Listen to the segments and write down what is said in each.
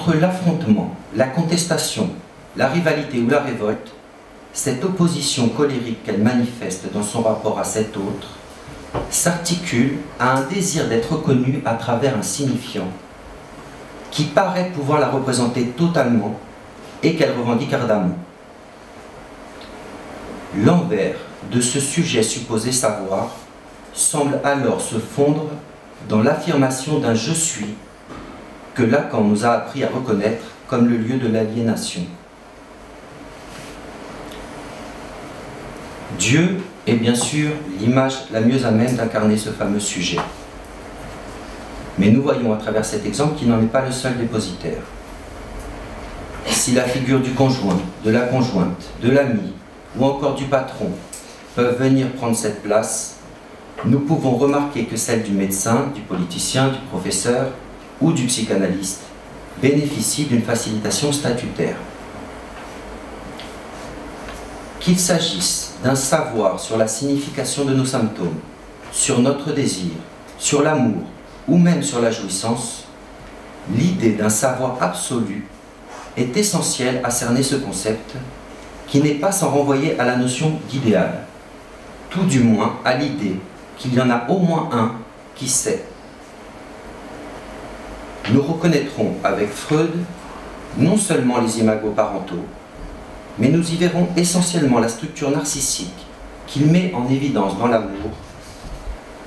entre l'affrontement, la contestation, la rivalité ou la révolte, cette opposition colérique qu'elle manifeste dans son rapport à cet autre s'articule à un désir d'être reconnue à travers un signifiant qui paraît pouvoir la représenter totalement et qu'elle revendique ardemment. L'envers de ce sujet supposé savoir semble alors se fondre dans l'affirmation d'un « je suis » que Lacan nous a appris à reconnaître comme le lieu de l'aliénation. Dieu est bien sûr l'image la mieux à même d'incarner ce fameux sujet. Mais nous voyons à travers cet exemple qu'il n'en est pas le seul dépositaire. Si la figure du conjoint, de la conjointe, de l'ami ou encore du patron peuvent venir prendre cette place, nous pouvons remarquer que celle du médecin, du politicien, du professeur ou du psychanalyste bénéficie d'une facilitation statutaire. Qu'il s'agisse d'un savoir sur la signification de nos symptômes, sur notre désir, sur l'amour ou même sur la jouissance, l'idée d'un savoir absolu est essentielle à cerner ce concept qui n'est pas sans renvoyer à la notion d'idéal, tout du moins à l'idée qu'il y en a au moins un qui sait. Nous reconnaîtrons avec Freud non seulement les imagos parentaux, mais nous y verrons essentiellement la structure narcissique qu'il met en évidence dans l'amour,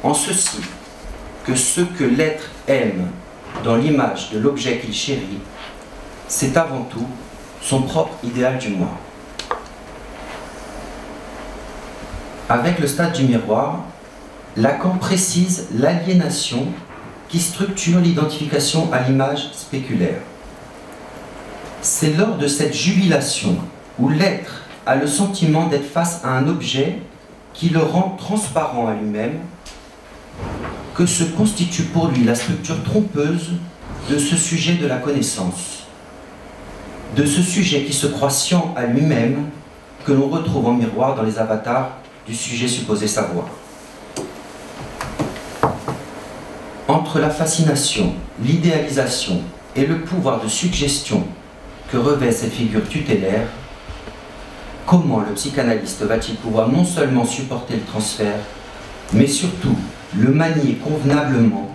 en ceci que ce que l'être aime dans l'image de l'objet qu'il chérit, c'est avant tout son propre idéal du moi. Avec le stade du miroir, Lacan précise l'aliénation qui structure l'identification à l'image spéculaire. C'est lors de cette jubilation où l'être a le sentiment d'être face à un objet qui le rend transparent à lui-même que se constitue pour lui la structure trompeuse de ce sujet de la connaissance, de ce sujet qui se croit scient à lui-même, que l'on retrouve en miroir dans les avatars du sujet supposé savoir. Entre la fascination, l'idéalisation et le pouvoir de suggestion que revêt cette figure tutélaire, comment le psychanalyste va-t-il pouvoir non seulement supporter le transfert, mais surtout le manier convenablement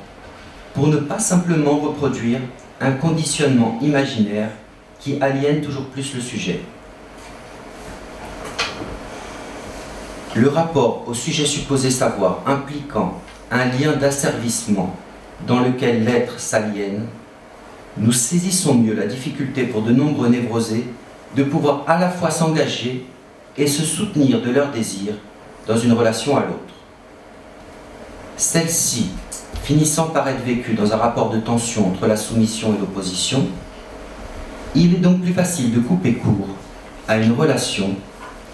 pour ne pas simplement reproduire un conditionnement imaginaire qui aliène toujours plus le sujet. Le rapport au sujet supposé savoir impliquant un lien d'asservissement dans lequel l'être s'aliène, nous saisissons mieux la difficulté pour de nombreux névrosés de pouvoir à la fois s'engager et se soutenir de leur désir dans une relation à l'autre. Celle-ci, finissant par être vécue dans un rapport de tension entre la soumission et l'opposition, il est donc plus facile de couper court à une relation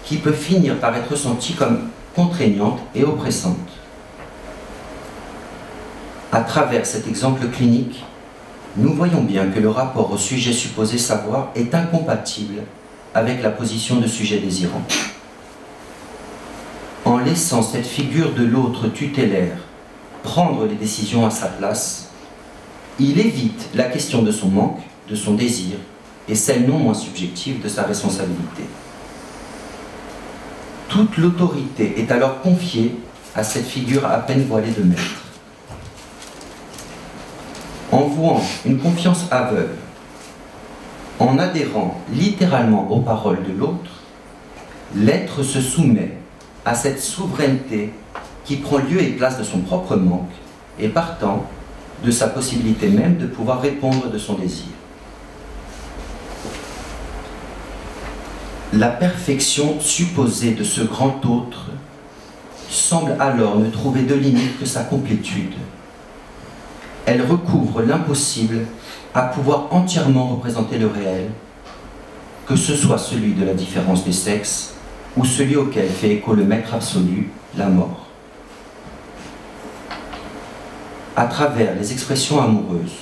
qui peut finir par être ressentie comme contraignante et oppressante. À travers cet exemple clinique, nous voyons bien que le rapport au sujet supposé savoir est incompatible avec la position de sujet désirant. En laissant cette figure de l'autre tutélaire prendre les décisions à sa place, il évite la question de son manque, de son désir, et celle non moins subjective de sa responsabilité. Toute l'autorité est alors confiée à cette figure à peine voilée de maître. En vouant une confiance aveugle, en adhérant littéralement aux paroles de l'autre, l'être se soumet à cette souveraineté qui prend lieu et place de son propre manque et partant de sa possibilité même de pouvoir répondre de son désir. La perfection supposée de ce grand autre semble alors ne trouver de limite que sa complétude. Elle recouvre l'impossible à pouvoir entièrement représenter le réel, que ce soit celui de la différence des sexes ou celui auquel fait écho le maître absolu, la mort. À travers les expressions amoureuses,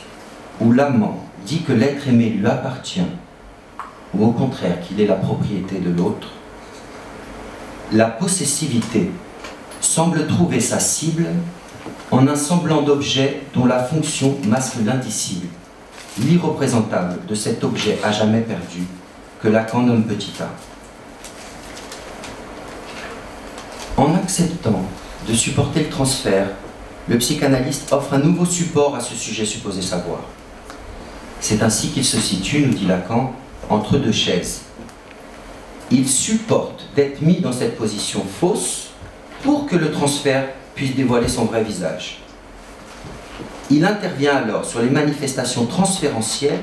où l'amant dit que l'être aimé lui appartient, ou au contraire qu'il est la propriété de l'autre, la possessivité semble trouver sa cible en un semblant d'objet dont la fonction masque l'indicible. l'irreprésentable de cet objet à jamais perdu que Lacan nomme petit a. En acceptant de supporter le transfert, le psychanalyste offre un nouveau support à ce sujet supposé savoir. C'est ainsi qu'il se situe, nous dit Lacan, entre deux chaises. Il supporte d'être mis dans cette position fausse pour que le transfert puisse dévoiler son vrai visage. Il intervient alors sur les manifestations transférentielles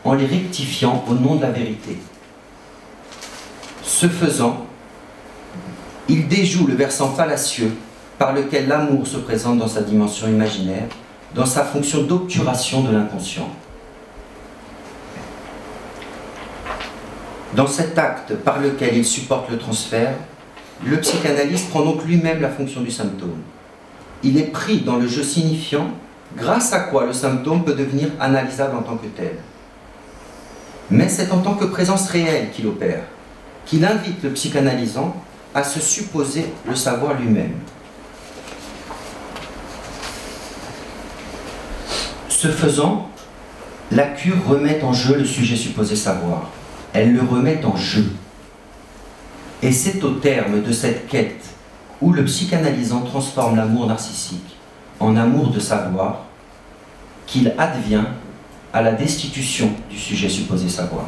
en les rectifiant au nom de la vérité. Ce faisant, il déjoue le versant fallacieux par lequel l'amour se présente dans sa dimension imaginaire, dans sa fonction d'obturation de l'inconscient. Dans cet acte par lequel il supporte le transfert, le psychanalyste prend donc lui-même la fonction du symptôme. Il est pris dans le jeu signifiant, grâce à quoi le symptôme peut devenir analysable en tant que tel. Mais c'est en tant que présence réelle qu'il opère, qu'il invite le psychanalysant à se supposer le savoir lui-même. Ce faisant, la cure remet en jeu le sujet supposé savoir. Elle le remet en jeu. Et c'est au terme de cette quête où le psychanalysant transforme l'amour narcissique en amour de savoir qu'il advient à la destitution du sujet supposé savoir.